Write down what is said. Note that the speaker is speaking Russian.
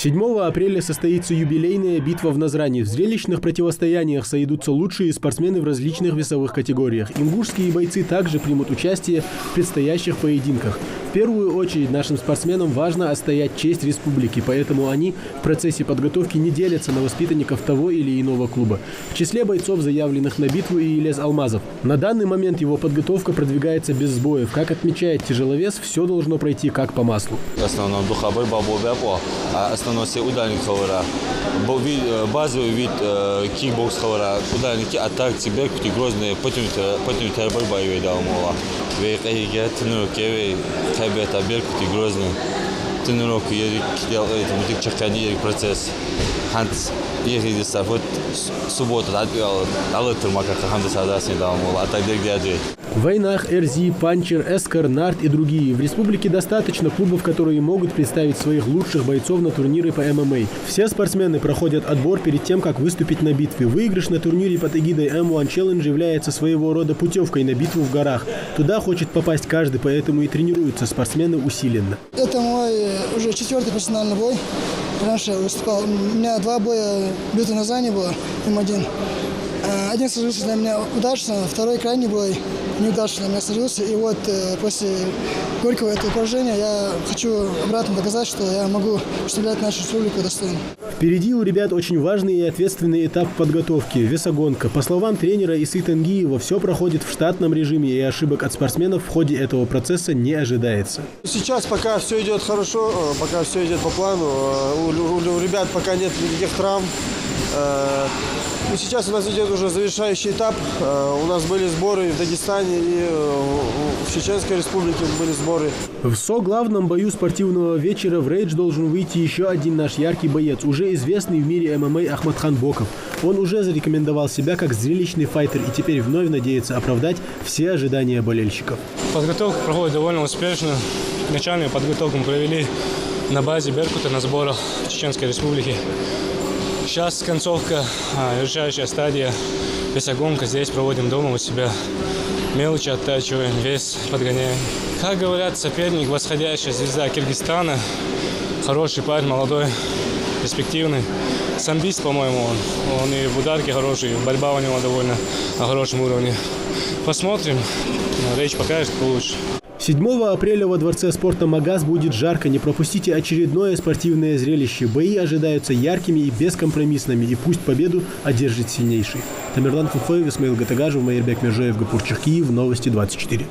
7 апреля состоится юбилейная битва в Назрани. В зрелищных противостояниях сойдутся лучшие спортсмены в различных весовых категориях. Ингушские бойцы также примут участие в предстоящих поединках. В первую очередь нашим спортсменам важно отстоять честь республики, поэтому они в процессе подготовки не делятся на воспитанников того или иного клуба. В числе бойцов, заявленных на битву, и Илес Алмазов. На данный момент его подготовка продвигается без сбоев. Как отмечает тяжеловес, все должно пройти как по маслу. Основной ударник хавара, базовый вид кикбокс хавара, ударники, атак, тебе кути грозные, потом борьба и да умола. Вейкаиге тренировки, вейкабета бер кути грозные, тренировки ерик делает, мутик чакани ерик процесс. Ханс ерик десафот суббота отбивал, алытыр макака ханс садасни да умола, атак дергдяджи. В войнах Эрзи, Панчер, Эскар, Нарт и другие. В республике достаточно клубов, которые могут представить своих лучших бойцов на турниры по ММА. Все спортсмены проходят отбор перед тем, как выступить на битве. Выигрыш на турнире под эгидой M1 Challenge является своего рода путевкой на битву в горах. Туда хочет попасть каждый, поэтому и тренируются спортсмены усиленно. Это мой уже 4-й профессиональный бой. Раньше выступал. У меня 2 боя битвы на Назрани было, М1. Один сложился для меня удачно, второй крайний бой неудачно для меня сложился. И вот после горького этого поражения я хочу обратно доказать, что я могу представлять нашу республику достойно. Впереди у ребят очень важный и ответственный этап подготовки – весогонка. По словам тренера Исы Тенгиева, все проходит в штатном режиме, и ошибок от спортсменов в ходе этого процесса не ожидается. Сейчас пока все идет хорошо, пока все идет по плану, у ребят пока нет никаких травм. И сейчас у нас идет уже завершающий этап. У нас были сборы в Дагестане и в Чеченской республике были сборы. В соглавном бою спортивного вечера в рейдж должен выйти еще один наш яркий боец, уже известный в мире ММА Ахматхан Боков. Он уже зарекомендовал себя как зрелищный файтер и теперь вновь надеется оправдать все ожидания болельщиков. Подготовка проходит довольно успешно. Начальную подготовку мы провели на базе Беркута на сборах в Чеченской республике. Сейчас концовка, решающая стадия, весогонка. Здесь проводим дома у себя. Мелочи оттачиваем, вес подгоняем. Как говорят, соперник, восходящая звезда Киргизстана. Хороший парень, молодой, перспективный. Самбист, по-моему, он и в ударке хороший, борьба у него довольно на хорошем уровне. Посмотрим, речь покажет, получше. 7 апреля во Дворце спорта Магаз будет жарко. Не пропустите очередное спортивное зрелище. Бои ожидаются яркими и бескомпромиссными. И пусть победу одержит сильнейший. Тамерлан Фухоев, Исмаил Гатагажев, Майырбек Межоев, Гапур Черкиев. Новости 24.